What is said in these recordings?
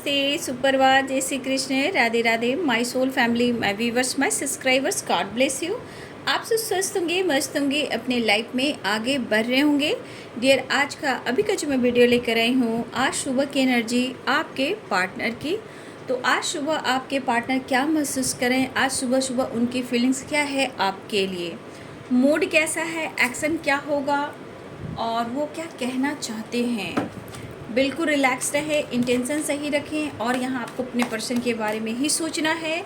नमस्ते, सुप्रभात, जय Shri Krishna, Radhe Radhe, my soul family, my viewers, my subscribers, God bless you. आप सब स्वस्थ होंगे, मस्त होंगे, अपने लाइफ में आगे बढ़ रहे होंगे। डियर, आज का अभी का जो मैं वीडियो लेकर आई हूँ, आज सुबह की एनर्जी आपके पार्टनर की। तो आज सुबह आपके पार्टनर क्या महसूस करें, आज सुबह सुबह उनकी फीलिंग्स क्या है आपके लिए, मूड कैसा है, एक्शन क्या होगा और वो क्या कहना चाहते हैं। बिल्कुल रिलैक्स रहे, इंटेंशन सही रखें और यहाँ आपको अपने पर्सन के बारे में ही सोचना है।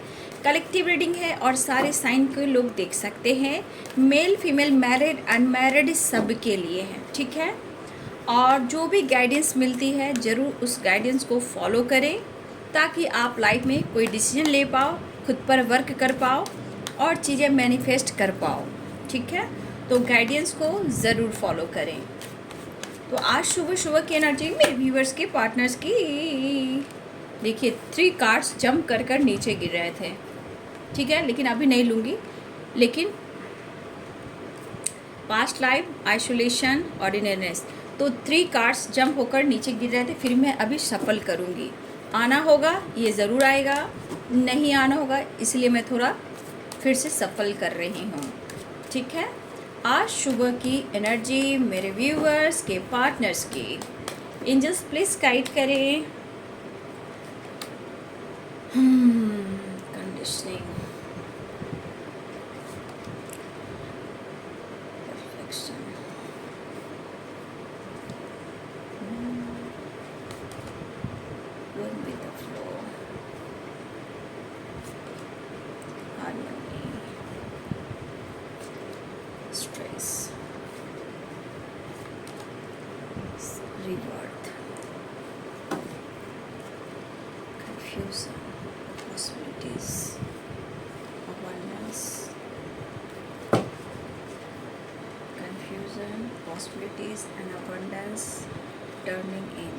कलेक्टिव रीडिंग है और सारे साइन के लोग देख सकते हैं, मेल फीमेल मैरिड अनमैरिड सब के लिए है, ठीक है। और जो भी गाइडेंस मिलती है ज़रूर उस गाइडेंस को फॉलो करें ताकि आप लाइफ में कोई डिसीजन ले पाओ, खुद पर वर्क कर पाओ और चीज़ें मैनिफेस्ट कर पाओ, ठीक है। तो गाइडेंस को ज़रूर फॉलो करें। तो आज सुबह सुबह की एनर्जी मेरे व्यूवर्स के पार्टनर्स की, देखिए 3 कार्ड्स जंप कर कर नीचे गिर रहे थे, ठीक है, लेकिन अभी नहीं लूँगी। लेकिन पास्ट लाइफ, आइसोलेशन, ऑर्डिनरीनेस, तो 3 कार्ड्स जंप होकर नीचे गिर रहे थे। फिर मैं अभी सफल करूँगी, आना होगा ये ज़रूर आएगा, नहीं आना होगा इसलिए मैं थोड़ा फिर से सफल कर रही हूँ, ठीक है। आज सुबह की एनर्जी मेरे व्यूअर्स के पार्टनर्स की, एंजल्स प्लीज गाइड करें। Conditioning, perfection, going with the flow, harmony, stress, rebirth, confusion, possibilities, abundance, confusion, possibilities and abundance turning in.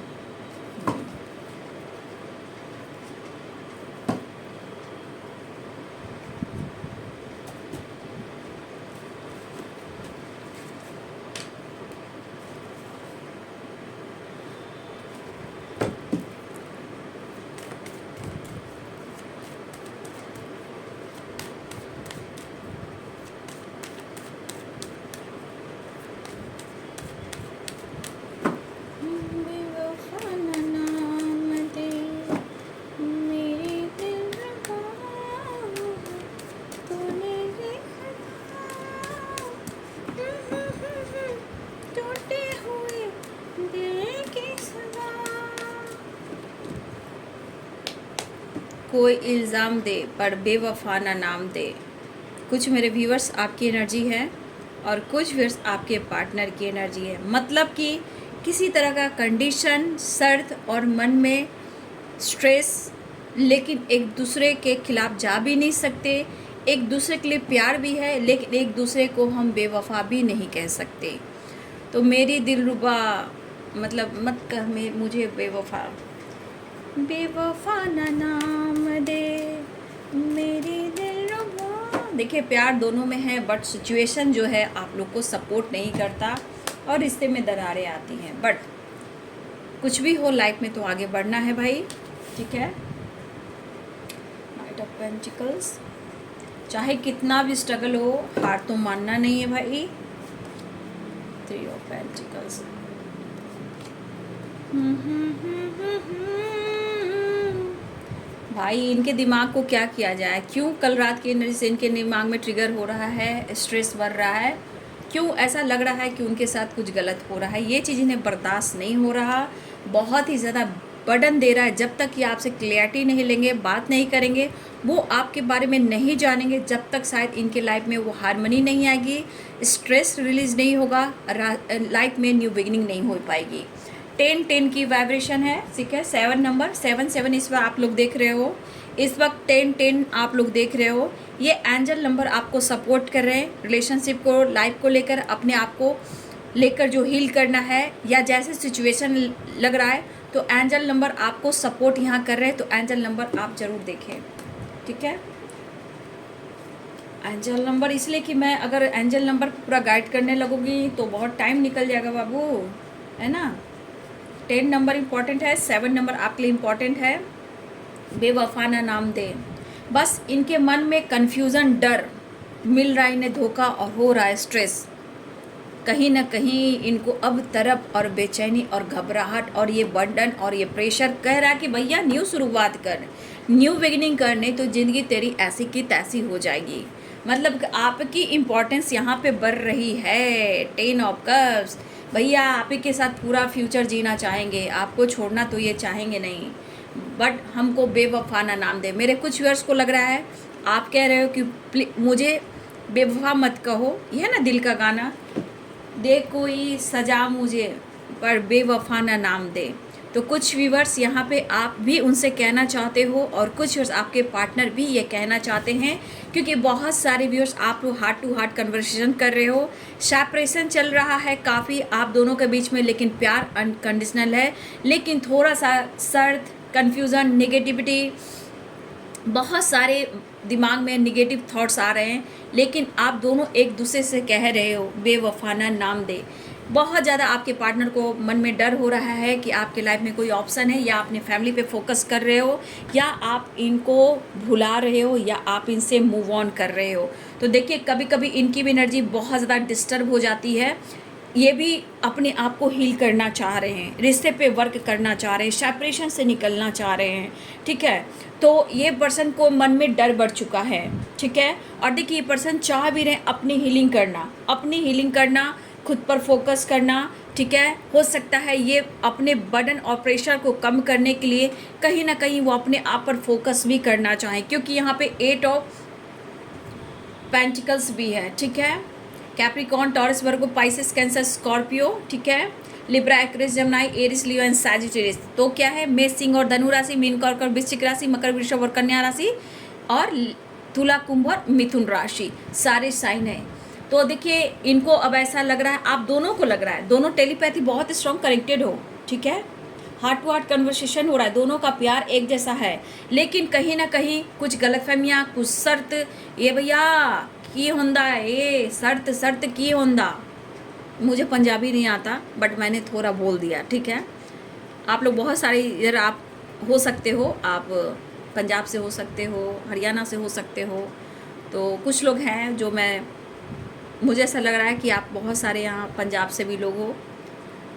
कोई इल्ज़ाम दे पर बेवफा ना नाम दे। कुछ मेरे व्यूवर्स आपकी एनर्जी है और कुछ व्यूवर्स आपके पार्टनर की एनर्जी है। मतलब कि किसी तरह का कंडीशन, शर्त और मन में स्ट्रेस, लेकिन एक दूसरे के खिलाफ जा भी नहीं सकते। एक दूसरे के लिए प्यार भी है लेकिन एक दूसरे को हम बेवफा भी नहीं कह सकते। तो मेरी दिलरुबा, मतलब मत कह मुझे बेवफा, बेवफा ना नाम दे मेरी दिलरुबा। देखिए प्यार दोनों में है बट सिचुएशन जो है आप लोग को सपोर्ट नहीं करता और रिश्ते में दरारें आती हैं। बट कुछ भी हो लाइफ में तो आगे बढ़ना है भाई, ठीक है। नाइट ऑफ पेंटिकल्स, चाहे कितना भी स्ट्रगल हो हार तो मानना नहीं है भाई। 3 ऑफ पेंटिकल्स, भाई इनके दिमाग को क्या किया जाए, क्यों कल रात की एनर्जी से इनके दिमाग में ट्रिगर हो रहा है, स्ट्रेस बढ़ रहा है, क्यों ऐसा लग रहा है कि उनके साथ कुछ गलत हो रहा है। ये चीज़ इन्हें बर्दाश्त नहीं हो रहा, बहुत ही ज़्यादा बर्डन दे रहा है। जब तक ये आपसे क्लियरिटी नहीं लेंगे, बात नहीं करेंगे, वो आपके बारे में नहीं जानेंगे, जब तक शायद इनके लाइफ में वो हारमोनी नहीं आएगी, स्ट्रेस रिलीज नहीं होगा, लाइफ में न्यू बिगिनिंग नहीं हो पाएगी। 10-10 की वाइब्रेशन है, ठीक है। 7 नंबर, 7-7 इस वक्त आप लोग देख रहे हो, इस वक्त 10-10 आप लोग देख रहे हो। ये एंजल नंबर आपको सपोर्ट कर रहे हैं रिलेशनशिप को, लाइफ को लेकर, अपने आप को लेकर जो हील करना है या जैसे सिचुएशन लग रहा है, तो एंजल नंबर आपको सपोर्ट यहाँ कर रहे हैं। तो एंजल नंबर आप ज़रूर देखें, ठीक है। एंजल नंबर इसलिए कि मैं अगर एंजल नंबर पूरा गाइड करने लगूँगी तो बहुत टाइम निकल जाएगा बाबू, है ना। 10 नंबर इम्पॉर्टेंट है, 7 नंबर आपके लिए इम्पॉर्टेंट है। बेवफा ना नाम दे। बस इनके मन में कन्फ्यूज़न, डर, मिल रहा है इन्हें धोखा और हो रहा है स्ट्रेस। कहीं ना कहीं इनको अब तरफ और बेचैनी और घबराहट और ये बर्डन और ये प्रेशर कह रहा है कि भैया न्यू शुरुआत कर, न्यू बिगिनिंग करने तो ज़िंदगी तेरी ऐसी की तैसी हो जाएगी। मतलब कि आपकी इम्पोर्टेंस यहाँ पे बढ़ रही है। 10 ऑफ कप्स, भैया आप ही के साथ पूरा फ्यूचर जीना चाहेंगे, आपको छोड़ना तो ये चाहेंगे नहीं, बट हमको बेवफा ना नाम दे। मेरे कुछ व्यूअर्स को लग रहा है आप कह रहे हो कि मुझे बेवफा मत कहो, ये है ना दिल का गाना, दे कोई सजा मुझे पर बेवफा ना नाम दे। तो कुछ व्यूअर्स यहाँ पे आप भी उनसे कहना चाहते हो और कुछ व्यूअर्स आपके पार्टनर भी ये कहना चाहते हैं, क्योंकि बहुत सारे व्यूअर्स आप लोग हार्ट टू हार्ट कन्वर्सेशन कर रहे हो। सेपरेशन चल रहा है काफ़ी आप दोनों के बीच में, लेकिन प्यार अनकंडीशनल है, लेकिन थोड़ा सा शर्त, कन्फ्यूज़न, नेगेटिविटी, बहुत सारे दिमाग में निगेटिव थॉट्स आ रहे हैं, लेकिन आप दोनों एक दूसरे से कह रहे हो बेवफा ना नाम दे। बहुत ज़्यादा आपके पार्टनर को मन में डर हो रहा है कि आपके लाइफ में कोई ऑप्शन है, या अपने फैमिली पे फोकस कर रहे हो, या आप इनको भुला रहे हो, या आप इनसे मूव ऑन कर रहे हो। तो देखिए कभी कभी इनकी भी एनर्जी बहुत ज़्यादा डिस्टर्ब हो जाती है। ये भी अपने आप को हील करना चाह रहे हैं, रिश्ते पे वर्क करना चाह रहे हैं, सेपरेशन से निकलना चाह रहे हैं, ठीक है। तो ये पर्सन को मन में डर बढ़ चुका है, ठीक है। और देखिए ये पर्सन चाह भी रहे अपनी हीलिंग करना, अपनी हीलिंग करना, खुद पर फोकस करना, ठीक है। हो सकता है ये अपने बर्डन और प्रेशर को कम करने के लिए कहीं ना कहीं वो अपने आप पर फोकस भी करना चाहें, क्योंकि यहाँ पे 8 ऑफ पेंटिकल्स भी है, ठीक है। Capricorn, Taurus, Virgo, Pisces, Cancer, Scorpio, ठीक है। Libra, Aquarius, Gemini, Aries, Leo and Sagittarius. तो क्या है, मेष, सिंह और धनु राशि, मीन, कर्क और वृश्चिक राशि, मकर, वृषभ और कन्या राशि, और तुला, कुंभ और मिथुन राशि, सारे साइन है। तो देखिए इनको अब ऐसा लग रहा है, आप दोनों को लग रहा है, दोनों टेलीपैथी बहुत स्ट्रॉन्ग कनेक्टेड हो, ठीक है। हार्ट टू हार्ट कन्वर्सेशन हो रहा है, दोनों का प्यार एक जैसा है, लेकिन कहीं ना कहीं कुछ गलतफहमियाँ, कुछ शर्त, ये भैया की होंदा, ये शर्त शर्त की होंदा। मुझे पंजाबी नहीं आता बट मैंने थोड़ा बोल दिया, ठीक है। आप लोग बहुत सारे इधर आप हो सकते हो, आप पंजाब से हो सकते हो, हरियाणा से हो सकते हो, तो कुछ लोग हैं जो मुझे ऐसा लग रहा है कि आप बहुत सारे यहाँ पंजाब से भी लोग हो।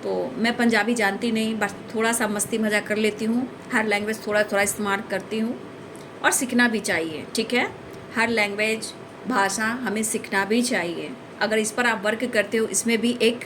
तो मैं पंजाबी जानती नहीं, बस थोड़ा सा मस्ती मजाक कर लेती हूँ, हर लैंग्वेज थोड़ा थोड़ा इस्तेमाल करती हूँ, और सीखना भी चाहिए, ठीक है। हर लैंग्वेज, भाषा हमें सीखना भी चाहिए। अगर इस पर आप वर्क करते हो, इसमें भी एक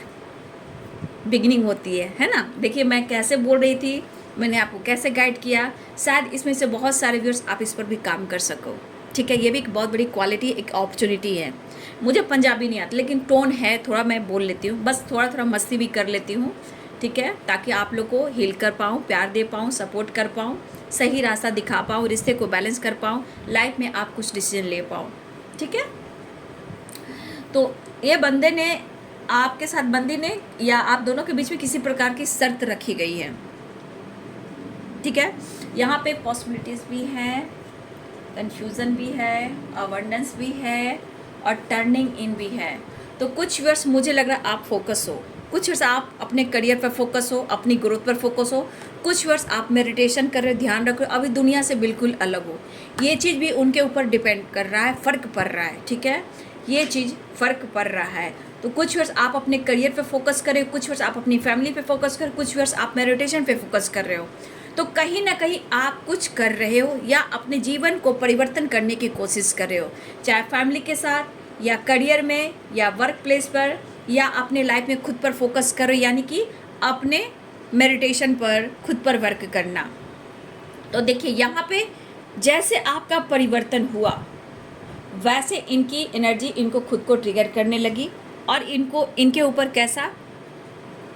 बिगनिंग होती है ना। देखिए मैं कैसे बोल रही थी, मैंने आपको कैसे गाइड किया, शायद इसमें से बहुत सारे व्यूअर्स आप इस पर भी काम कर सको, ठीक है। ये भी एक बहुत बड़ी क्वालिटी, एक अपॉर्चुनिटी है। मुझे पंजाबी नहीं आता, लेकिन टोन है थोड़ा, मैं बोल लेती हूँ, बस थोड़ा थोड़ा मस्ती भी कर लेती हूँ, ठीक है, ताकि आप लोग को हील कर पाऊँ, प्यार दे पाऊँ, सपोर्ट कर पाऊँ, सही रास्ता दिखा पाऊँ, रिश्ते को बैलेंस कर पाऊँ, लाइफ में आप कुछ डिसीजन ले पाऊँ, ठीक है। तो ये बंदे ने आपके साथ, बंदी ने या आप दोनों के बीच में किसी प्रकार की शर्त रखी गई है, ठीक है। यहाँ पे पॉसिबिलिटीज़ भी हैं, कन्फ्यूज़न भी है, अबंडेंस भी है, और टर्निंग इन भी है। तो कुछ वर्ष मुझे लग रहा है आप फोकस हो, कुछ वर्ष आप अपने करियर पर फोकस हो, अपनी ग्रोथ पर फोकस हो, कुछ वर्ष आप मेडिटेशन कर रहे हो, ध्यान रखो, अभी दुनिया से बिल्कुल अलग हो। ये चीज़ भी उनके ऊपर डिपेंड कर रहा है, फ़र्क पड़ रहा है, ठीक है, ये चीज़ फ़र्क पड़ रहा है। तो कुछ वर्ष आप अपने करियर पे फोकस करें, कुछ वर्ष आप अपनी फैमिली पे फोकस करें, कुछ वर्ष आप मेडिटेशन पे फोकस कर रहे हो। तो कहीं ना कहीं आप कुछ कर रहे हो, या अपने जीवन को परिवर्तन करने की कोशिश कर रहे हो, चाहे फैमिली के साथ, या करियर में, या वर्क प्लेस पर, या अपने लाइफ में खुद पर फोकस करो, यानी कि अपने मेडिटेशन पर, खुद पर वर्क करना। तो देखिए यहाँ पे जैसे आपका परिवर्तन हुआ, वैसे इनकी एनर्जी इनको खुद को ट्रिगर करने लगी, और इनको इनके ऊपर कैसा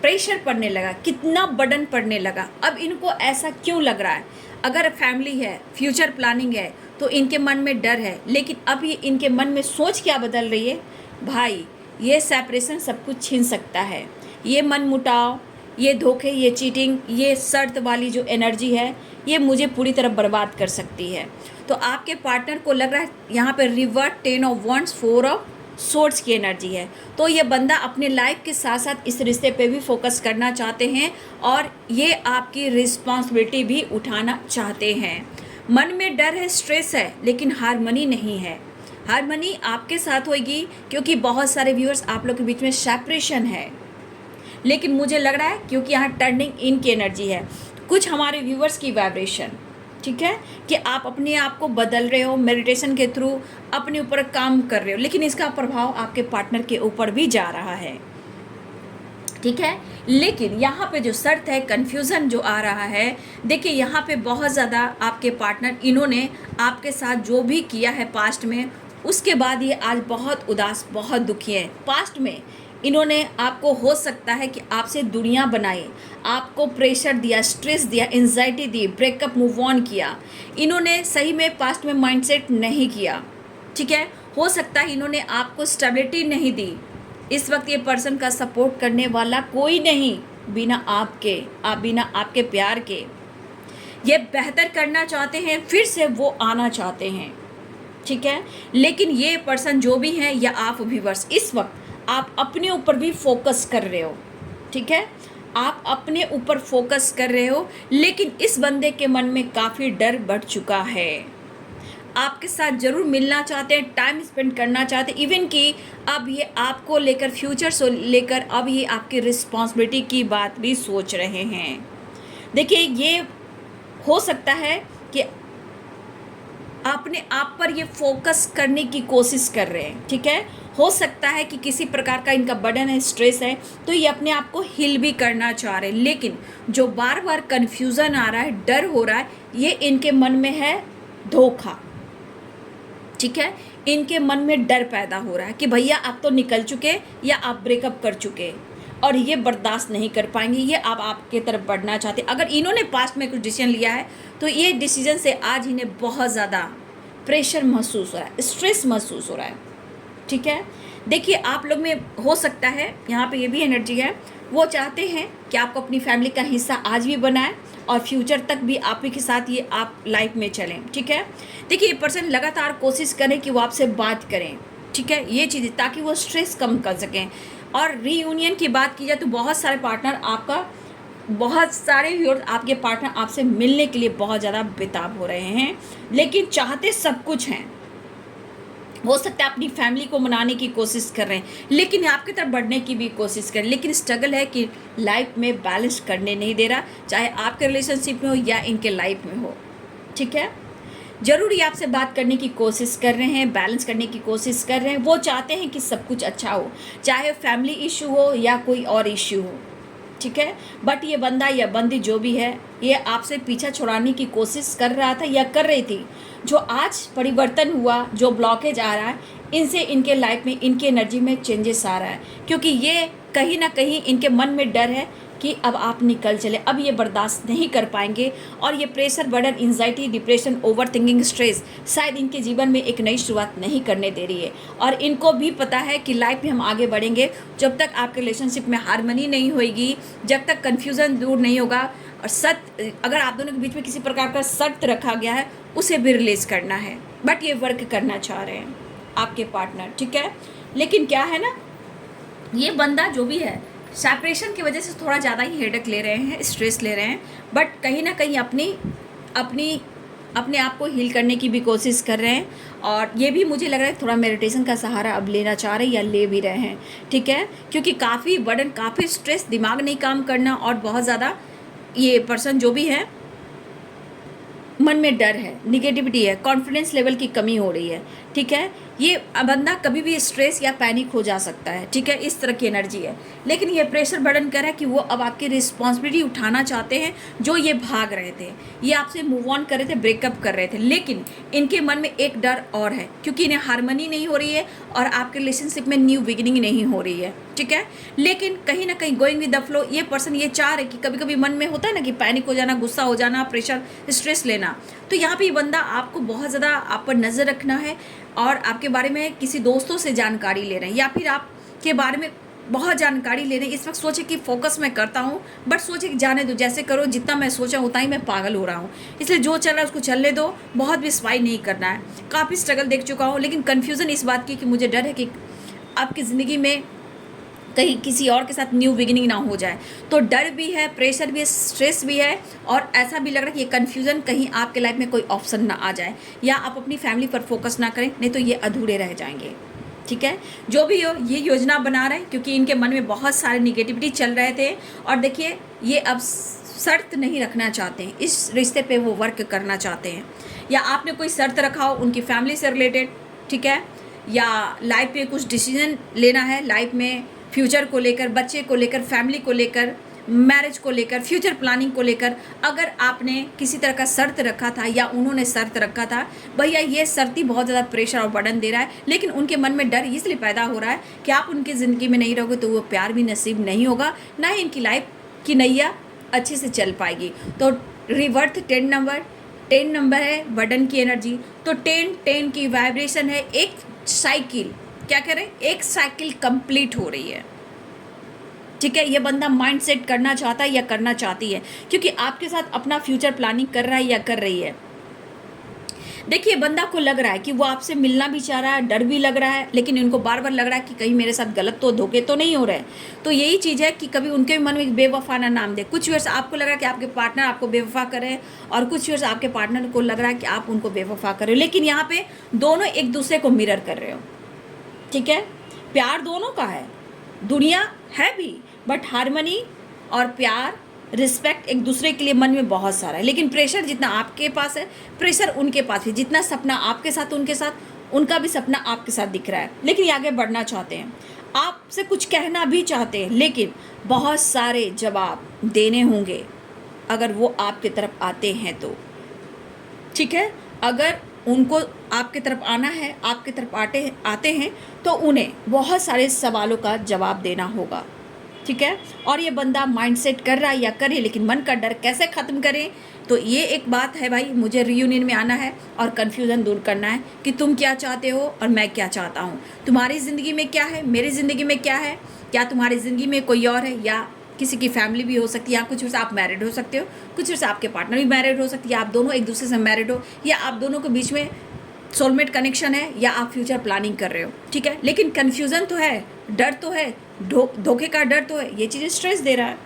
प्रेशर पड़ने लगा, कितना बर्डन पड़ने लगा। अब इनको ऐसा क्यों लग रहा है, अगर फैमिली है, फ्यूचर प्लानिंग है, तो इनके मन में डर है, लेकिन अब ये इनके मन में सोच क्या बदल रही है, भाई ये सेपरेशन सब कुछ छीन सकता है, ये मन मुटाव, ये धोखे, ये चीटिंग, ये शर्त वाली जो एनर्जी है, ये मुझे पूरी तरह बर्बाद कर सकती है। तो आपके पार्टनर को लग रहा है यहाँ पे revert, 10 of wands, 4 of source की एनर्जी है। तो ये बंदा अपने लाइफ के साथ साथ इस रिश्ते पे भी फोकस करना चाहते हैं और ये आपकी रिस्पॉन्सिबिलिटी भी उठाना चाहते हैं। मन में डर है, स्ट्रेस है, लेकिन हारमनी नहीं है। हारमनी आपके साथ होगी क्योंकि बहुत सारे व्यूअर्स आप लोग के बीच में सेपरेशन है, लेकिन मुझे लग रहा है क्योंकि यहाँ टर्निंग इन की एनर्जी है, कुछ हमारे व्यूअर्स की वाइब्रेशन, ठीक है, कि आप अपने आप को बदल रहे हो, मेडिटेशन के थ्रू अपने ऊपर काम कर रहे हो, लेकिन इसका प्रभाव आपके पार्टनर के ऊपर भी जा रहा है, ठीक है। लेकिन यहाँ पे जो शर्त है, कन्फ्यूज़न जो आ रहा है, देखिए यहाँ पे बहुत ज़्यादा आपके पार्टनर, इन्होंने आपके साथ जो भी किया है पास्ट में, उसके बाद ये आज बहुत उदास, बहुत दुखी है। पास्ट में इन्होंने आपको, हो सकता है कि आपसे दुनिया बनाई, आपको प्रेशर दिया, स्ट्रेस दिया, anxiety the, breakup, move on किया। इन्होंने सही में पास्ट में माइंडसेट नहीं किया, ठीक है। हो सकता है इन्होंने आपको स्टेबिलिटी नहीं दी। इस वक्त ये पर्सन का सपोर्ट करने वाला कोई नहीं बिना आपके प्यार के। ये बेहतर करना चाहते हैं, फिर से वो आना चाहते हैं, ठीक है। लेकिन ये पर्सन जो भी है, या आप व्यूअर्स, इस वक्त आप अपने ऊपर भी फोकस कर रहे हो, ठीक है, आप अपने ऊपर फोकस कर रहे हो, लेकिन इस बंदे के मन में काफ़ी डर बढ़ चुका है। आपके साथ ज़रूर मिलना चाहते हैं, टाइम स्पेंड करना चाहते हैं, इवन कि अब ये आपको लेकर, फ्यूचर से लेकर, अब ये आपकी रिस्पॉन्सिबिलिटी की बात भी सोच रहे हैं। देखिए, ये हो सकता है कि अपने आप पर ये फोकस करने की कोशिश कर रहे हैं, ठीक है। हो सकता है कि किसी प्रकार का इनका बर्डन है, स्ट्रेस है, तो ये अपने आप को हील भी करना चाह रहे हैं, लेकिन जो बार बार कन्फ्यूज़न आ रहा है, डर हो रहा है, ये इनके मन में है धोखा, ठीक है। इनके मन में डर पैदा हो रहा है कि भैया आप तो निकल चुके, या आप ब्रेकअप कर चुके, और ये बर्दाश्त नहीं कर पाएंगे, ये अब आपके तरफ बढ़ना चाहते। अगर इन्होंने पास्ट में कुछ डिसीजन लिया है, तो ये डिसीजन से आज इन्हें बहुत ज़्यादा प्रेशर महसूस हो रहा है, स्ट्रेस महसूस हो रहा है, ठीक है। देखिए, आप लोग में हो सकता है, यहाँ पे ये भी एनर्जी है, वो चाहते हैं कि आपको अपनी फैमिली का हिस्सा आज भी बनाएं और फ्यूचर तक भी आप ही के साथ ये आप लाइफ में चलें, ठीक है। देखिए, ये पर्सन लगातार कोशिश करें कि वो आपसे बात करें, ठीक है, ये चीज़ें, ताकि वो स्ट्रेस कम कर सकें। और रीयूनियन की बात की जाए तो बहुत सारे व्यूअर्स, आपके पार्टनर आपसे मिलने के लिए बहुत ज़्यादा बेताब हो रहे हैं, लेकिन चाहते सब कुछ हैं। हो सकता है अपनी फैमिली को मनाने की कोशिश कर रहे हैं, लेकिन आपकी तरफ बढ़ने की भी कोशिश कर रहे हैं, लेकिन स्ट्रगल है कि लाइफ में बैलेंस करने नहीं दे रहा, चाहे आपके रिलेशनशिप में हो या इनके लाइफ में हो, ठीक है। ज़रूर ये आपसे बात करने की कोशिश कर रहे हैं, बैलेंस करने की कोशिश कर रहे हैं। वो चाहते हैं कि सब कुछ अच्छा हो, चाहे फैमिली इशू हो या कोई और इशू हो, ठीक है। बट ये बंदा या बंदी जो भी है, ये आपसे पीछा छुड़ाने की कोशिश कर रहा था या कर रही थी। जो आज परिवर्तन हुआ, जो ब्लॉकेज आ रहा है, इनसे इनके लाइफ में, इनके एनर्जी में चेंजेस आ रहा है, क्योंकि ये कहीं ना कहीं इनके मन में डर है कि अब आप निकल चले, अब ये बर्दाश्त नहीं कर पाएंगे, और ये pressure, burden, anxiety, depression, over thinking, stress शायद इनके जीवन में एक नई शुरुआत नहीं करने दे रही है। और इनको भी पता है कि लाइफ में हम आगे बढ़ेंगे जब तक आपके रिलेशनशिप में हारमनी नहीं होगी, जब तक कन्फ्यूज़न दूर नहीं होगा, और अगर आप दोनों के बीच में किसी प्रकार का शर्त रखा गया है, उसे भी रिलीज़ करना है। बट ये वर्क करना चाह रहे हैं आपके पार्टनर, ठीक है। लेकिन क्या है ना, ये बंदा जो भी है, सेपरेशन की वजह से थोड़ा ज़्यादा ही हेडेक ले रहे हैं, स्ट्रेस ले रहे हैं, बट कहीं ना कहीं अपने आप को हील करने की भी कोशिश कर रहे हैं। और ये भी मुझे लग रहा है थोड़ा मेडिटेशन का सहारा अब लेना चाह रहे हैं, या ले भी रहे हैं, ठीक है, क्योंकि काफ़ी बर्डन, काफ़ी स्ट्रेस, दिमाग नहीं काम करना, और बहुत ज़्यादा ये पर्सन जो भी है, मन में डर है, निगेटिविटी है, कॉन्फिडेंस लेवल की कमी हो रही है, ठीक है। ये बंदा कभी भी स्ट्रेस या पैनिक हो जा सकता है, ठीक है, इस तरह की एनर्जी है। लेकिन ये प्रेशर बर्डन कर रहा है कि वो अब आपकी रिस्पॉन्सिबिलिटी उठाना चाहते हैं, जो ये भाग रहे थे, ये आपसे मूव ऑन कर रहे थे, ब्रेकअप कर रहे थे, लेकिन इनके मन में एक डर और है, क्योंकि इन्हें हारमनी नहीं हो रही है और आपके रिलेशनशिप में न्यू बिगिनिंग नहीं हो रही है, ठीक है। लेकिन कहीं ना कहीं गोइंग विद द फ्लो, ये पर्सन ये चाह रहे कि कभी कभी मन में होता है ना कि पैनिक हो जाना, गुस्सा हो जाना, प्रेशर, स्ट्रेस लेना, तो यहाँ पे ये बंदा आपको बहुत ज़्यादा, आप पर नज़र रखना है, और आपके बारे में किसी दोस्तों से जानकारी ले रहे हैं, या फिर आपके बारे में बहुत जानकारी ले रहे हैं। इस वक्त सोचे कि फोकस मैं करता हूँ, बट सोचे कि जाने दो, जैसे करो, जितना मैं सोचा उतना ही मैं पागल हो रहा हूँ, इसलिए जो चल रहा है उसको चलने दो, बहुत भी स्पाई नहीं करना है। काफ़ी स्ट्रगल देख चुका हूँ, लेकिन कन्फ्यूज़न इस बात की कि मुझे डर है कि आपकी ज़िंदगी में कहीं किसी और के साथ न्यू बिगिनिंग ना हो जाए। तो डर भी है, प्रेशर भी है, स्ट्रेस भी है, और ऐसा भी लग रहा है कि ये कन्फ्यूज़न कहीं आपके लाइफ में कोई ऑप्शन ना आ जाए, या आप अपनी फैमिली पर फोकस ना करें, नहीं तो ये अधूरे रह जाएंगे। ठीक है, जो भी हो ये योजना बना रहे हैं क्योंकि इनके मन में बहुत सारे निगेटिविटी चल रहे थे, और देखिए ये अब शर्त नहीं रखना चाहते हैं, इस रिश्ते पे वो वर्क करना चाहते हैं, या आपने कोई शर्त रखा हो उनकी फैमिली से रिलेटेड, ठीक है, या लाइफ पे कुछ डिसीजन लेना है, लाइफ में फ्यूचर को लेकर, बच्चे को लेकर, फैमिली को लेकर, मैरिज को लेकर, फ्यूचर प्लानिंग को लेकर, अगर आपने किसी तरह का शर्त रखा था या उन्होंने शर्त रखा था, भैया ये शर्त ही बहुत ज़्यादा प्रेशर और बर्डन दे रहा है, लेकिन उनके मन में डर इसलिए पैदा हो रहा है कि आप उनकी ज़िंदगी में नहीं रहोगे तो वो प्यार भी नसीब नहीं होगा, ना ही इनकी लाइफ की नैया अच्छे से चल पाएगी। तो रिवर्थ 10 नंबर है बर्डन की एनर्जी, तो 10 की वाइब्रेशन है, एक साइकिल, क्या कह रहे हैं, एक साइकिल कंप्लीट हो रही है। ठीक है, ये बंदा माइंड सेट करना चाहता है या करना चाहती है, क्योंकि आपके साथ अपना फ्यूचर प्लानिंग कर रहा है या कर रही है। देखिए बंदा को लग रहा है कि वो आपसे मिलना भी चाह रहा है, डर भी लग रहा है, लेकिन इनको बार बार लग रहा है कि कहीं मेरे साथ गलत तो धोखे तो नहीं हो रहे। तो यही चीज़ है कि कभी उनके मन में बेवफा ना नाम दे। कुछ व्यूअर्स आपको लग रहा है कि आपके पार्टनर आपको बेवफा करे, और कुछ व्यूअर्स आपके पार्टनर को लग रहा है कि आप उनको बेवफा कर रहे हो, लेकिन यहाँ पे दोनों एक दूसरे को मिरर कर रहे हो। ठीक है, प्यार दोनों का है, दुनिया है भी, बट हार्मनी और प्यार, रिस्पेक्ट एक दूसरे के लिए मन में बहुत सारा है, लेकिन प्रेशर जितना आपके पास है, प्रेशर उनके पास है, जितना सपना आपके साथ उनके साथ, उनका भी सपना आपके साथ दिख रहा है, लेकिन ये आगे बढ़ना चाहते हैं, आपसे कुछ कहना भी चाहते हैं, लेकिन बहुत सारे जवाब देने होंगे अगर वो आपकी तरफ आते हैं तो। ठीक है, अगर उनको आपकी तरफ आना है, आपकी तरफ आते हैं तो उन्हें बहुत सारे सवालों का जवाब देना होगा। ठीक है, और ये बंदा माइंड सेट कर रहा है या करे, लेकिन मन का डर कैसे ख़त्म करें, तो ये एक बात है भाई, मुझे रियूनियन में आना है और कन्फ्यूज़न दूर करना है कि तुम क्या चाहते हो और मैं क्या चाहता हूँ, तुम्हारी ज़िंदगी में क्या है, मेरी ज़िंदगी में क्या है, क्या तुम्हारी ज़िंदगी में कोई और है, या किसी की फैमिली भी हो सकती है, या कुछ वर्ष आप मैरिड हो सकते हो, कुछ वर्ष आपके पार्टनर भी मैरिड हो सकती है, आप दोनों एक दूसरे से मैरिड हो, या आप दोनों के बीच में सोलमेट कनेक्शन है, या आप फ्यूचर प्लानिंग कर रहे हो। ठीक है, लेकिन कन्फ्यूज़न तो है, डर तो है, धोखे का डर तो है, ये चीज़ें स्ट्रेस दे रहा है।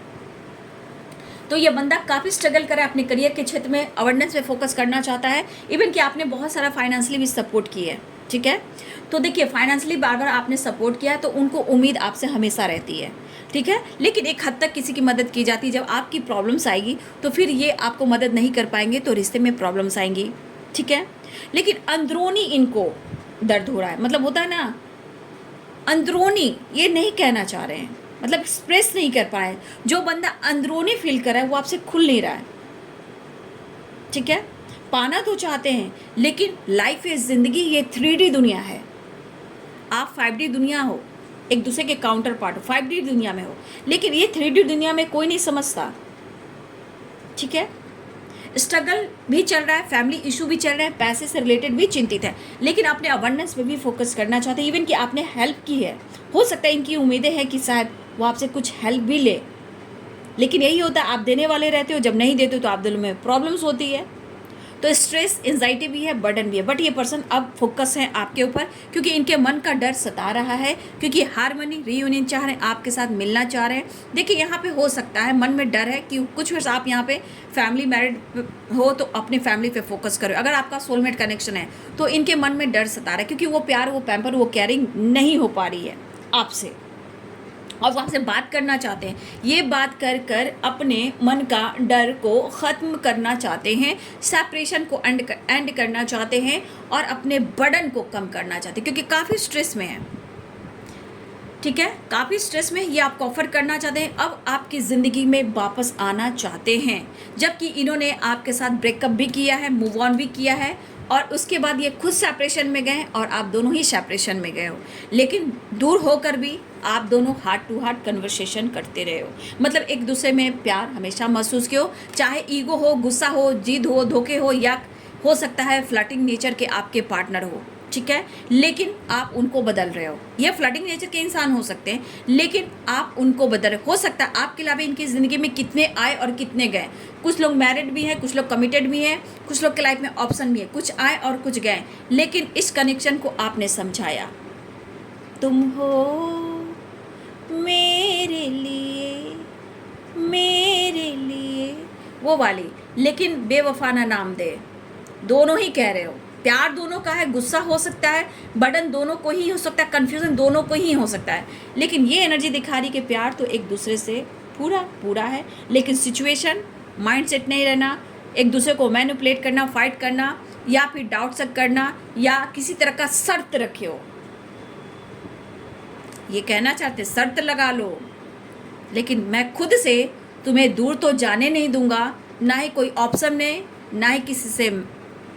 तो ये बंदा काफ़ी स्ट्रगल कर रहा है अपने करियर के क्षेत्र में, अवेयरनेस पे फोकस करना चाहता है, इवन कि आपने बहुत सारा फाइनेंशियली भी सपोर्ट किया है। ठीक है, तो देखिए फाइनेंशियली बार बार आपने सपोर्ट किया है, तो उनको उम्मीद आपसे हमेशा रहती है। ठीक है, लेकिन एक हद तक किसी की मदद की जाती है, जब आपकी प्रॉब्लम्स आएगी तो फिर ये आपको मदद नहीं कर पाएंगे, तो रिश्ते में प्रॉब्लम्स आएंगी। ठीक है, लेकिन अंदरूनी इनको दर्द हो रहा है, मतलब होता है ना, अंदरूनी ये नहीं कहना चाह रहे हैं, मतलब एक्सप्रेस नहीं कर पाए, जो बंदा अंदरूनी फील कर रहा है वो आपसे खुल नहीं रहा है। ठीक है, पाना तो चाहते हैं, लेकिन लाइफ है, ज़िंदगी ये 3D दुनिया है, आप 5D दुनिया हो, एक दूसरे के काउंटर पार्ट हो, 5D दुनिया में हो, लेकिन ये 3D दुनिया में कोई नहीं समझता। ठीक है, स्ट्रगल भी चल रहा है, फैमिली इशू भी चल रहा है, पैसे से रिलेटेड भी चिंतित है, लेकिन अपने अवेयरनेस पे भी फोकस करना चाहते हैं, इवन कि आपने हेल्प की है, हो सकता है इनकी उम्मीदें हैं कि शायद वो आपसे कुछ हेल्प भी ले, लेकिन यही होता है, आप देने वाले रहते हो, जब नहीं देते हो तो आप दिलों में प्रॉब्लम्स होती है। तो स्ट्रेस, एंजाइटी भी है, बर्डन भी है, बट ये पर्सन अब फोकस है आपके ऊपर, क्योंकि इनके मन का डर सता रहा है, क्योंकि हारमनी रीयूनियन चाह रहे हैं, आपके साथ मिलना चाह रहे हैं। देखिए यहाँ पे हो सकता है मन में डर है कि कुछ वर्ष आप यहाँ पे फैमिली मैरिड हो तो अपने फैमिली पे फोकस करो, अगर आपका सोलमेट कनेक्शन है तो इनके मन में डर सता रहा है, क्योंकि वो प्यार, वो पैम्पर, वो केयरिंग नहीं हो पा रही है आपसे, और वो आपसे बात करना चाहते हैं। ये बात कर कर अपने मन का डर को ख़त्म करना चाहते हैं, सेपरेशन को एंड करना चाहते हैं, और अपने बर्डन को कम करना चाहते हैं, क्योंकि काफ़ी स्ट्रेस में है। ठीक है, काफ़ी स्ट्रेस में ये आपको ऑफर करना चाहते हैं, अब आपकी ज़िंदगी में वापस आना चाहते हैं, जबकि इन्होंने आपके साथ ब्रेकअप भी किया है, मूव ऑन भी किया है, और उसके बाद ये खुद सेपरेशन में गए और आप दोनों ही सेपरेशन में गए हो, लेकिन दूर होकर भी आप दोनों हार्ट टू हार्ट कन्वर्सेशन करते रहे हो, मतलब एक दूसरे में प्यार हमेशा महसूस किया हो, चाहे ईगो हो, गुस्सा हो, जिद हो, धोखे हो, या हो सकता है फ्लर्टिंग नेचर के आपके पार्टनर हो। ठीक है, लेकिन आप उनको बदल रहे हो, ये फ्लर्टिंग नेचर के इंसान हो सकते हैं, लेकिन आप उनको बदल रहे हो सकता है आपके अलावा इनकी ज़िंदगी में कितने आए और कितने गए, कुछ लोग मैरिड भी हैं, कुछ लोग कमिटेड भी हैं, कुछ लोग के लाइफ में ऑप्शन भी है, कुछ आए और कुछ गए, लेकिन इस कनेक्शन को आपने समझाया, तुम हो मेरे लिए, वो वाली। लेकिन बेवफा ना नाम दे, दोनों ही कह रहे हो। प्यार दोनों का है, गुस्सा हो सकता है, बर्डन दोनों को ही हो सकता है, कन्फ्यूजन दोनों को ही हो सकता है। लेकिन ये एनर्जी दिखा रही कि प्यार तो एक दूसरे से पूरा पूरा है, लेकिन सिचुएशन, माइंडसेट नहीं रहना, एक दूसरे को मैनिपुलेट करना, फाइट करना, या फिर डाउट तक करना, या किसी तरह का शर्त रखे हो। ये कहना चाहते शर्त लगा लो, लेकिन मैं खुद से तुम्हें दूर तो जाने नहीं दूंगा, ना ही कोई ऑप्शन में, ना ही किसी से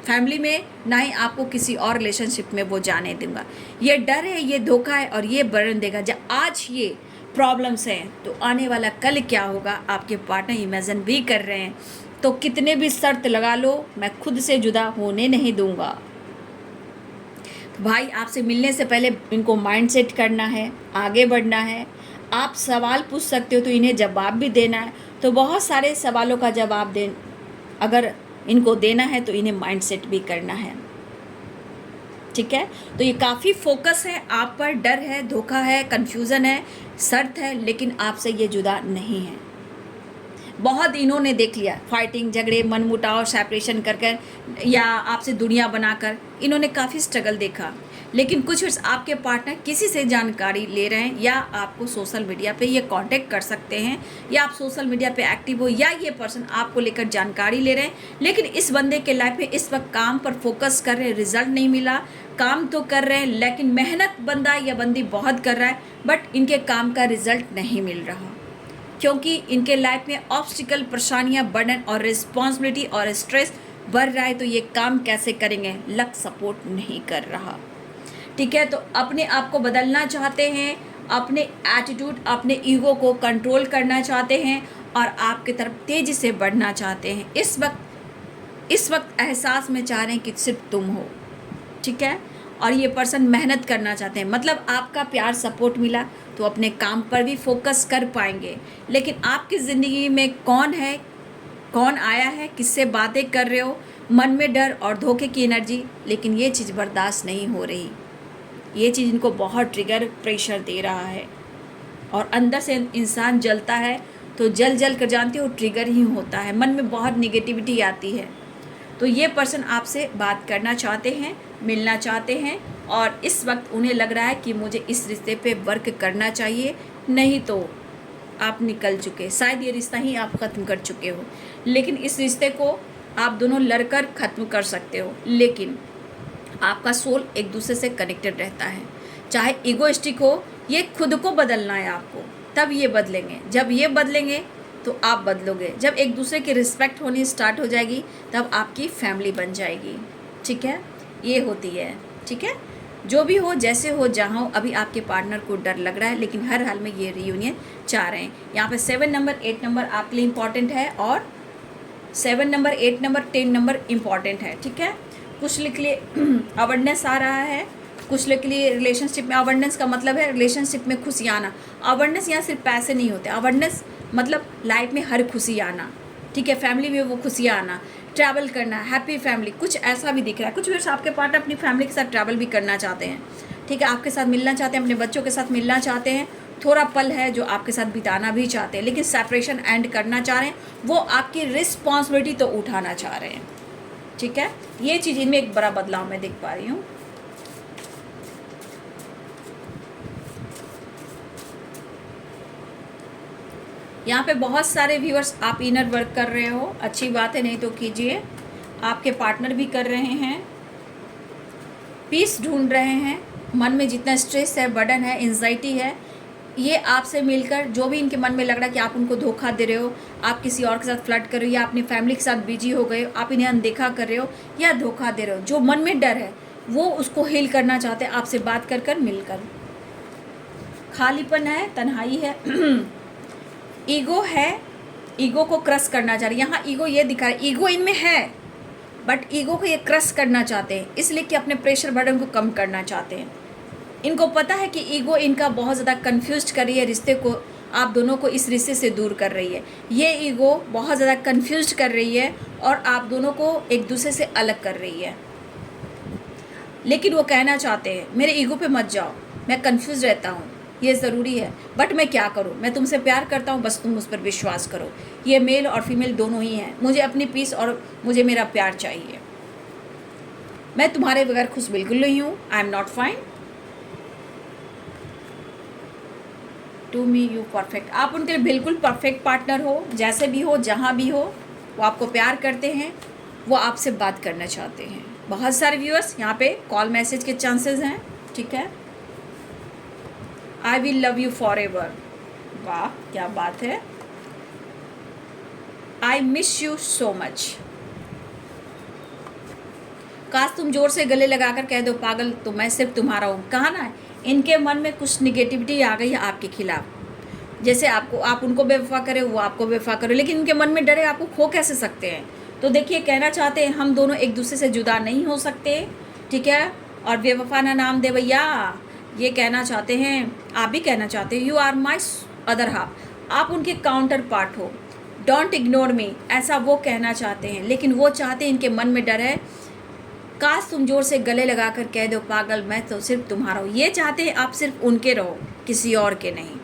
फैमिली में, ना ही आपको किसी और रिलेशनशिप में वो जाने दूंगा। ये डर है, ये धोखा है, और ये बर्डन देगा। जब आज ये प्रॉब्लम्स हैं तो आने वाला कल क्या होगा आपके पार्टनर इमेजिन भी कर रहे हैं। तो कितने भी शर्त लगा लो, मैं खुद से जुदा होने नहीं दूंगा। तो भाई, आपसे मिलने से पहले इनको माइंड सेट करना है, आगे बढ़ना है। आप सवाल पूछ सकते हो तो इन्हें जवाब भी देना है। तो बहुत सारे सवालों का जवाब अगर इनको देना है तो इन्हें माइंड सेट भी करना है। ठीक है, तो ये काफ़ी फोकस है आप पर, डर है, धोखा है, कन्फ्यूज़न है, शर्त है, लेकिन आपसे ये जुदा नहीं है। बहुत इन्होंने देख लिया, फाइटिंग, झगड़े, मनमुटाव, सेपरेशन कर कर, या आपसे दुनिया बनाकर, इन्होंने काफ़ी स्ट्रगल देखा। लेकिन कुछ वर्ष आपके पार्टनर किसी से जानकारी ले रहे हैं, या आपको सोशल मीडिया पे ये कांटेक्ट कर सकते हैं, या आप सोशल मीडिया पे एक्टिव हो, या ये पर्सन आपको लेकर जानकारी ले रहे हैं। लेकिन इस बंदे के लाइफ में इस वक्त काम पर फोकस कर रहे हैं, रिजल्ट नहीं मिला। काम तो कर रहे हैं, लेकिन मेहनत बंदा या बंदी बहुत कर रहा है, बट इनके काम का रिजल्ट नहीं मिल रहा, क्योंकि इनके लाइफ में ऑब्स्टिकल, परेशानियाँ, बर्डन और रिस्पॉन्सिबिलिटी और स्ट्रेस बढ़ रहा है। तो ये काम कैसे करेंगे, लक सपोर्ट नहीं कर रहा। ठीक है, तो अपने आप को बदलना चाहते हैं, अपने एटीट्यूड, अपने ईगो को कंट्रोल करना चाहते हैं, और आपकी तरफ तेज़ी से बढ़ना चाहते हैं। इस वक्त एहसास में चाह रहे हैं कि सिर्फ तुम हो। ठीक है, और ये पर्सन मेहनत करना चाहते हैं, मतलब आपका प्यार, सपोर्ट मिला तो अपने काम पर भी फोकस कर पाएंगे। लेकिन आपकी ज़िंदगी में कौन है, कौन आया है, किससे बातें कर रहे हो, मन में डर और धोखे की एनर्जी, लेकिन ये चीज़ बर्दाश्त नहीं हो रही। ये चीज़ इनको बहुत ट्रिगर, प्रेशर दे रहा है, और अंदर से इंसान जलता है तो जल कर, जानते हो, ट्रिगर ही होता है, मन में बहुत निगेटिविटी आती है। तो ये पर्सन आपसे बात करना चाहते हैं, मिलना चाहते हैं, और इस वक्त उन्हें लग रहा है कि मुझे इस रिश्ते पे वर्क करना चाहिए, नहीं तो आप निकल चुके, शायद ये रिश्ता ही आप ख़त्म कर चुके हो। लेकिन इस रिश्ते को आप दोनों लड़कर ख़त्म कर सकते हो, लेकिन आपका सोल एक दूसरे से कनेक्टेड रहता है। चाहे ईगोइस्टिक हो, ये खुद को बदलना है आपको, तब ये बदलेंगे। जब ये बदलेंगे तो आप बदलोगे। जब एक दूसरे की रिस्पेक्ट होनी स्टार्ट हो जाएगी, तब आपकी फैमिली बन जाएगी। ठीक है, ये होती है। ठीक है, जो भी हो, जैसे हो, जहाँ हो, अभी आपके पार्टनर को डर लग रहा है, लेकिन हर हाल में ये रियूनियन चाह रहे हैं। यहाँ पे 7 नंबर, 8 नंबर आपके लिए इम्पॉर्टेंट है, और 7 नंबर, 8 नंबर, 10 नंबर इम्पॉर्टेंट है। ठीक है, कुछ लोग के लिए अवेयरनेस आ रहा है, कुछ लोग के लिए रिलेशनशिप में अवेयरनेस का मतलब है रिलेशनशिप में खुशी आना। अवेयरनेस यहाँ सिर्फ पैसे नहीं होते, अवेयरनेस मतलब लाइफ में हर खुशी आना। ठीक है, फैमिली में वो खुशियाँ आना, ट्रैवल करना, हैप्पी फैमिली, कुछ ऐसा भी दिख रहा है। कुछ भी आपके पार्टनर अपनी फैमिली के साथ ट्रैवल भी करना चाहते हैं। ठीक है, आपके साथ मिलना चाहते हैं, अपने बच्चों के साथ मिलना चाहते हैं, थोड़ा पल है जो आपके साथ बिताना भी चाहते हैं, लेकिन सेपरेशन एंड करना चाह रहे हैं। वो आपकी रिस्पॉन्सिबिलिटी तो उठाना चाह रहे हैं। ठीक है, ये चीज़ इनमें एक बड़ा बदलाव मैं देख पा रही हूँ। यहाँ पे बहुत सारे व्यूअर्स आप इनर वर्क कर रहे हो, अच्छी बात है, नहीं तो कीजिए। आपके पार्टनर भी कर रहे हैं, पीस ढूंढ रहे हैं। मन में जितना स्ट्रेस है, बर्डन है, एंजाइटी है, ये आपसे मिलकर, जो भी इनके मन में लग रहा है कि आप उनको धोखा दे रहे हो, आप किसी और के साथ फ्लर्ट कर रहे हो, या अपनी फैमिली के साथ बिजी हो गए हो, आप इन्हें अनदेखा कर रहे हो या धोखा दे रहे हो, जो मन में डर है वो उसको हील करना चाहते हैं आपसे बात कर कर, मिलकर। खालीपन है, तन्हाई है, ईगो है, ईगो को क्रश करना चाह रहे हैं। यहाँ ईगो ये दिखा रहा है, ईगो इनमें है, बट ईगो को ये क्रश करना चाहते हैं, इसलिए कि अपने प्रेशर बर्डन को कम करना चाहते हैं। इनको पता है कि ईगो इनका बहुत ज़्यादा कन्फ्यूज कर रही है, रिश्ते को, आप दोनों को इस रिश्ते से दूर कर रही है। ये ईगो बहुत ज़्यादा कन्फ्यूज कर रही है और आप दोनों को एक दूसरे से अलग कर रही है। लेकिन वो कहना चाहते हैं मेरे ईगो पे मत जाओ, मैं कंफ्यूज रहता हूँ, ये ज़रूरी है, बट मैं क्या करूँ, मैं तुमसे प्यार करता हूँ, बस तुम उस पर विश्वास करो। ये मेल और फीमेल दोनों ही हैं, मुझे अपनी पीस और मुझे मेरा प्यार चाहिए। मैं तुम्हारे बगैर खुश बिल्कुल नहीं हूँ, I am not fine, to me you perfect. आप उनके लिए बिल्कुल परफेक्ट पार्टनर हो, जैसे भी हो, जहाँ भी हो, वो आपको प्यार करते हैं, वो आपसे बात करना चाहते हैं। बहुत सारे व्यूअर्स यहाँ पे कॉल मैसेज के चांसेस हैं, ठीक है। I will love you for ever, वाह क्या बात है। I miss you so much, काश तुम जोर से गले लगाकर कह दो पागल तो मैं सिर्फ तुम्हारा हूँ। कहा ना, इनके मन में कुछ निगेटिविटी आ गई है आपके खिलाफ, जैसे आपको, आप उनको बेवफा करें, वो आपको बेवफा करे, लेकिन इनके मन में डर है, आपको खो कैसे सकते हैं। तो देखिए, कहना चाहते हैं हम दोनों एक दूसरे से जुदा नहीं हो सकते, ठीक है। और बेवफा ना नाम दे भैया, ये कहना चाहते हैं, आप भी कहना चाहते हैं, you are my other half, आप उनके काउंटर पार्ट हो, डोंट इग्नोर मी, ऐसा वो कहना चाहते हैं। लेकिन वो चाहते हैं, इनके मन में डर है, काश तुम जोर से गले लगाकर कह दो पागल मैं तो सिर्फ तुम्हारा हूँ। ये चाहते हैं आप सिर्फ उनके रहो, किसी और के नहीं,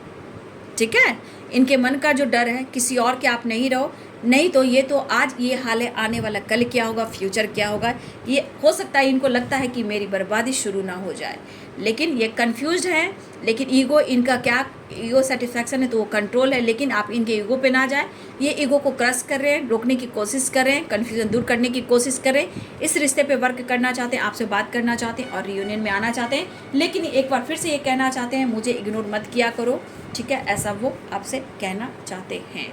ठीक है। इनके मन का जो डर है, किसी और के आप नहीं रहो, नहीं तो ये तो आज ये हाल है, आने वाला कल क्या होगा, फ्यूचर क्या होगा, ये हो सकता है इनको लगता है कि मेरी बर्बादी शुरू ना हो जाए। लेकिन ये कंफ्यूज्ड है, लेकिन ईगो इनका क्या, ईगो सेटिस्फैक्शन है तो वो कंट्रोल है, लेकिन आप इनके ईगो पे ना जाए। ये ईगो को क्रश कर रहे हैं, रोकने की कोशिश कर रहे हैं, कन्फ्यूजन दूर करने की कोशिश कर रहे हैं, इस रिश्ते पे वर्क करना चाहते हैं, आपसे बात करना चाहते हैं और रियूनियन में आना चाहते हैं। लेकिन एक बार फिर से ये कहना चाहते हैं, मुझे इग्नोर मत किया करो, ठीक है, ऐसा वो आपसे कहना चाहते हैं,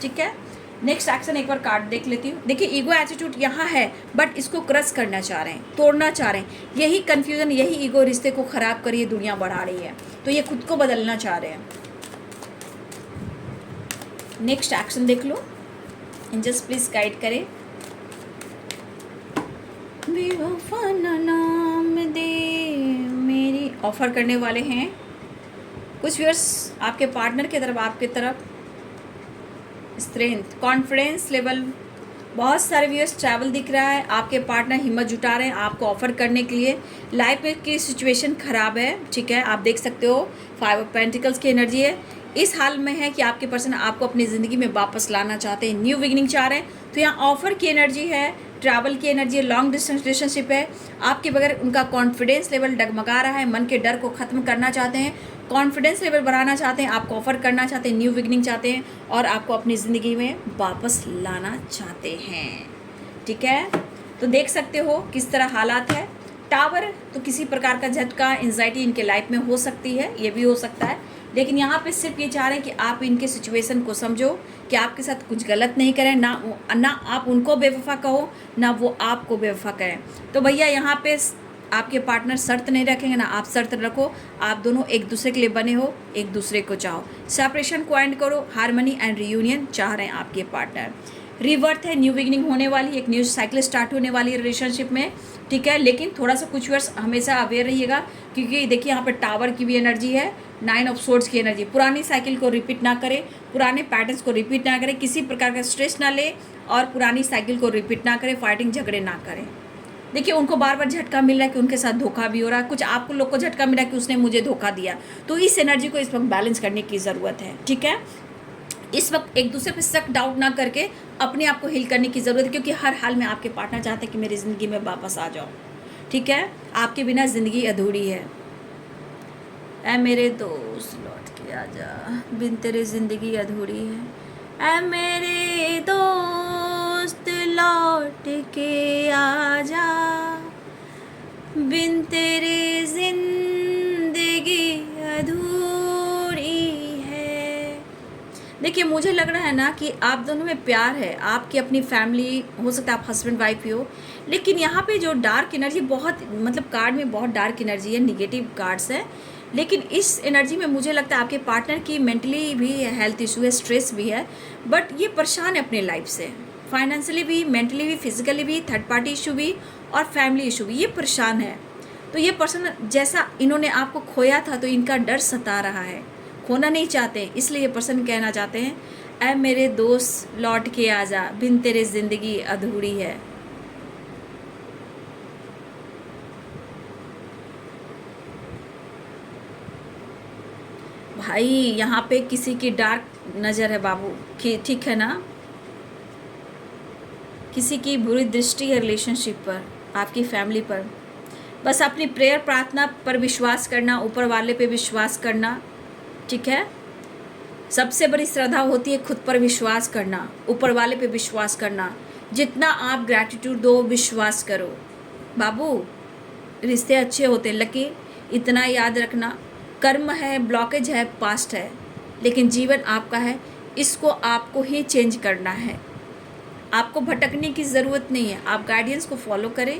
ठीक है। नेक्स्ट एक्शन एक बार कार्ड देख लेती हूँ। देखिए, ईगो एटीट्यूड यहाँ है, बट इसको क्रश करना चाह रहे हैं, तोड़ना चाह रहे हैं। यही कन्फ्यूजन, यही ईगो रिश्ते को खराब करिए, दुनिया बढ़ा रही है, तो ये खुद को बदलना चाह रहे हैं। नेक्स्ट एक्शन देख लो, एंजल्स प्लीज गाइड करें। बेवफा ना नाम दे मेरी, ऑफर करने वाले हैं कुछ व्यूअर्स आपके पार्टनर की तरफ, आपके तरफ स्ट्रेंथ, कॉन्फिडेंस लेवल, बहुत सारे व्यूअर्स ट्रैवल दिख रहा है, आपके पार्टनर हिम्मत जुटा रहे हैं आपको ऑफर करने के लिए। लाइफ में की सिचुएशन खराब है, ठीक है, आप देख सकते हो 5 ऑफ पेंटिकल्स की एनर्जी है, इस हाल में है कि आपके पर्सन आपको अपनी ज़िंदगी में वापस लाना चाहते हैं, न्यू बिगिनिंग चाह रहे हैं। तो यहाँ ऑफर की एनर्जी है, ट्रैवल की एनर्जी है, लॉन्ग डिस्टेंस रिलेशनशिप है, आपके बगैर उनका कॉन्फिडेंस लेवल डगमगा रहा है, मन के डर को ख़त्म करना चाहते हैं, कॉन्फिडेंस लेवल बढ़ाना चाहते हैं, आपको ऑफर करना चाहते हैं, न्यू बिगिनिंग चाहते हैं और आपको अपनी ज़िंदगी में वापस लाना चाहते हैं, ठीक है। तो देख सकते हो किस तरह हालात है। टावर, तो किसी प्रकार का झटका, एंजाइटी इनके लाइफ में हो सकती है, ये भी हो सकता है, लेकिन यहाँ पे सिर्फ ये चाह रहे हैं कि आप इनके सिचुएशन को समझो कि आपके साथ कुछ गलत नहीं करें, ना आप उनको बेवफा कहो, ना वो आपको बेवफा करें। तो भैया यहाँ पे आपके पार्टनर शर्त नहीं रखेंगे, ना आप शर्त रखो, आप दोनों एक दूसरे के लिए बने हो, एक दूसरे को चाहो, सेपरेशन को एंड करो, हार्मनी एंड रियूनियन चाह रहे हैं आपके पार्टनर। रिवर्थ है, न्यू बिगिनिंग होने वाली, एक न्यू साइकिल स्टार्ट होने वाली है रिलेशनशिप में, ठीक है। लेकिन थोड़ा सा कुछ वर्ष हमेशा अवेयर रहिएगा, क्योंकि देखिए यहाँ पर टावर की भी एनर्जी है, 9 ऑफ सोर्ड्स की एनर्जी, पुरानी साइकिल को रिपीट ना करें, पुराने पैटर्न्स को रिपीट ना करें, किसी प्रकार का स्ट्रेस ना ले और पुरानी साइकिल को रिपीट ना करें, फाइटिंग झगड़े ना करें। देखिए, उनको बार बार झटका मिल रहा है कि उनके साथ धोखा भी हो रहा है, कुछ आपको लोग को झटका मिला कि उसने मुझे धोखा दिया, तो इस एनर्जी को इस वक्त बैलेंस करने की ज़रूरत है, ठीक है। इस वक्त एक दूसरे पे शक डाउट ना करके अपने आप को हील करने की ज़रूरत है, क्योंकि हर हाल में आपके पार्टनर चाहते हैं कि मेरी ज़िंदगी में वापस आ जाओ, ठीक है। आपके बिना ज़िंदगी अधूरी है, ऐ मेरे दोस्त लौट के आ जा, बिन तेरे ज़िंदगी अधूरी है, ऐ मेरे दोस्त लौट के आ जा, बिन तेरे ज़िंदगी अधूरी है। देखिए, मुझे लग रहा है ना कि आप दोनों में प्यार है, आपकी अपनी फैमिली, हो सकता है आप हस्बैंड वाइफ ही हो, लेकिन यहाँ पे जो डार्क एनर्जी, बहुत मतलब कार्ड में बहुत डार्क एनर्जी है, निगेटिव कार्ड्स है, लेकिन इस एनर्जी में मुझे लगता है आपके पार्टनर की मेंटली भी हेल्थ इशू है, स्ट्रेस भी है, बट ये परेशान है अपने लाइफ से, फाइनेंशियली भी, मेंटली भी, फिजिकली भी, थर्ड पार्टी इशू भी और फैमिली इशू भी, ये परेशान है। तो ये पर्सन जैसा इन्होंने आपको खोया था, तो इनका डर सता रहा है, खोना नहीं चाहते, इसलिए ये पर्सन कहना चाहते हैं, ऐ मेरे दोस्त लौट के आ जा, बिन तेरे ज़िंदगी अधूरी है। भाई यहाँ पे किसी की डार्क नज़र है बाबू, कि ठीक है ना, किसी की बुरी दृष्टि है रिलेशनशिप पर, आपकी फैमिली पर। बस अपनी प्रेयर प्रार्थना पर विश्वास करना, ऊपर वाले पे विश्वास करना, ठीक है। सबसे बड़ी श्रद्धा होती है खुद पर विश्वास करना, ऊपर वाले पे विश्वास करना। जितना आप ग्रैटिट्यूड दो, विश्वास करो बाबू, रिश्ते अच्छे होते हैं। लकी इतना याद रखना, कर्म है, ब्लॉकेज है, पास्ट है, लेकिन जीवन आपका है, इसको आपको ही चेंज करना है। आपको भटकने की ज़रूरत नहीं है। आप गाइडेंस को फॉलो करें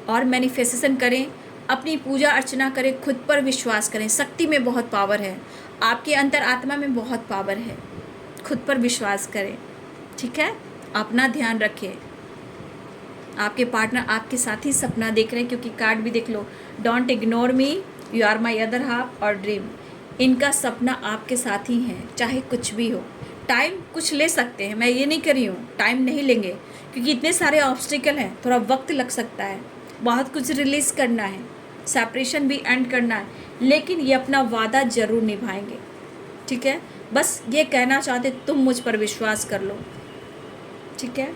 और मैनिफेस्टेशन करें, अपनी पूजा अर्चना करें, खुद पर विश्वास करें। शक्ति में बहुत पावर है, आपके अंतर आत्मा में बहुत पावर है। खुद पर विश्वास करें, ठीक है। अपना ध्यान रखें। आपके पार्टनर आपके साथ ही सपना देख रहे हैं, क्योंकि कार्ड भी देख लो, don't ignore me, you are my other half और ड्रीम। इनका सपना आपके साथ ही है, चाहे कुछ भी हो। टाइम कुछ ले सकते हैं, मैं ये नहीं कर रही हूँ टाइम नहीं लेंगे, क्योंकि इतने सारे ऑब्स्टिकल हैं, थोड़ा वक्त लग सकता है, बहुत कुछ रिलीज़ करना है, सेपरेशन भी एंड करना है, लेकिन ये अपना वादा ज़रूर निभाएंगे, ठीक है। बस ये कहना चाहते, तुम मुझ पर विश्वास कर लो, ठीक है।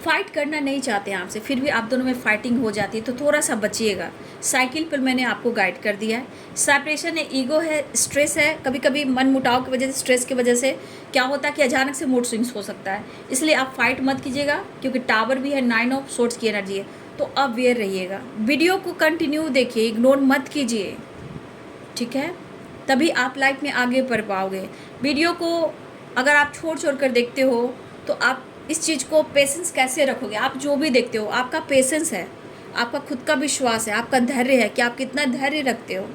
फाइट करना नहीं चाहते हैं आपसे, फिर भी आप दोनों में फाइटिंग हो जाती है, तो थोड़ा सा बचिएगा। साइकिल पर मैंने आपको गाइड कर दिया है। सेपरेशन है, ईगो है, स्ट्रेस है, कभी कभी मन मुटाव की वजह से, स्ट्रेस की वजह से क्या होता है कि अचानक से मूड स्विंग्स हो सकता है। इसलिए आप फाइट मत कीजिएगा, क्योंकि टावर भी है, 9 ऑफ सोर्ड्स की एनर्जी है, तो अवेयर रहिएगा। वीडियो को कंटिन्यू देखिए, इग्नोर मत कीजिए, ठीक है, तभी आप लाइफ में आगे बढ़ पाओगे। वीडियो को अगर आप छोड़ छोड़ कर देखते हो, तो आप इस चीज़ को पेशेंस कैसे रखोगे। आप जो भी देखते हो, आपका पेशेंस है, आपका खुद का विश्वास है, आपका धैर्य है कि आप कितना धैर्य रखते हो।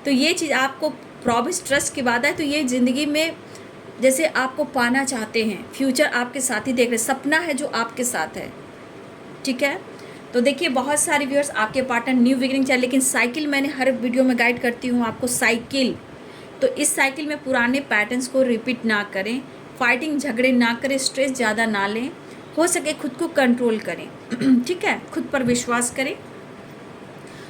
तो ये चीज़ आपको प्रॉमिस ट्रस्ट की बात है। तो ये ज़िंदगी में जैसे आपको पाना चाहते हैं, फ्यूचर आपके साथ ही देख रहे, सपना है जो आपके साथ है, ठीक है। तो देखिए, बहुत सारे व्यूअर्स, आपके पार्टनर न्यू बिगिनिंग चाहिए, लेकिन साइकिल मैंने हर वीडियो में गाइड करती हूँ आपको साइकिल। तो इस साइकिल में पुराने पैटर्न्स को रिपीट ना करें, फाइटिंग झगड़े ना करें, स्ट्रेस ज़्यादा ना लें, हो सके खुद को कंट्रोल करें, ठीक है, खुद पर विश्वास करें।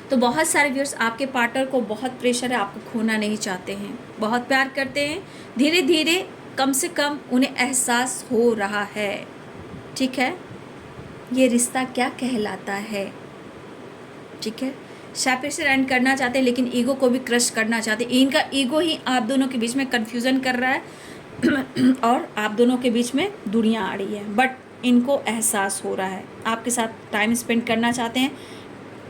तो बहुत सारे व्यूअर्स, आपके पार्टनर को बहुत प्रेशर है, आपको खोना नहीं चाहते हैं, बहुत प्यार करते हैं, धीरे धीरे कम से कम उन्हें एहसास हो रहा है, ठीक है, ये रिश्ता क्या कहलाता है, ठीक है। सेपरेशन एंड करना चाहते हैं, लेकिन ईगो को भी क्रश करना चाहते हैं। इनका ईगो ही आप दोनों के बीच में कन्फ्यूज़न कर रहा है और आप दोनों के बीच में दूरियां आ रही है, बट इनको एहसास हो रहा है, आपके साथ टाइम स्पेंड करना चाहते हैं,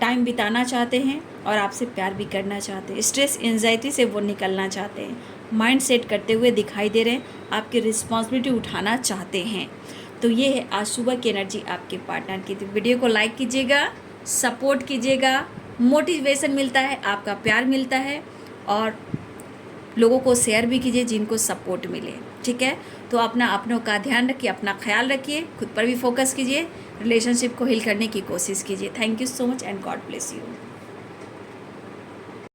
टाइम बिताना चाहते हैं, और आपसे प्यार भी करना चाहते हैं। स्ट्रेस एंजाइटी से वो निकलना चाहते हैं, माइंड सेट करते हुए दिखाई दे रहे हैं, आपकी रिस्पॉन्सिबिलिटी उठाना चाहते हैं। तो ये है आज सुबह की एनर्जी आपके पार्टनर की। तो वीडियो को लाइक कीजिएगा, सपोर्ट कीजिएगा, मोटिवेशन मिलता है, आपका प्यार मिलता है, और लोगों को शेयर भी कीजिए जिनको सपोर्ट मिले, ठीक है। तो अपनों का ध्यान रखिए, अपना ख्याल रखिए, खुद पर भी फोकस कीजिए, रिलेशनशिप को हील करने की कोशिश कीजिए। Thank you so much and God bless you.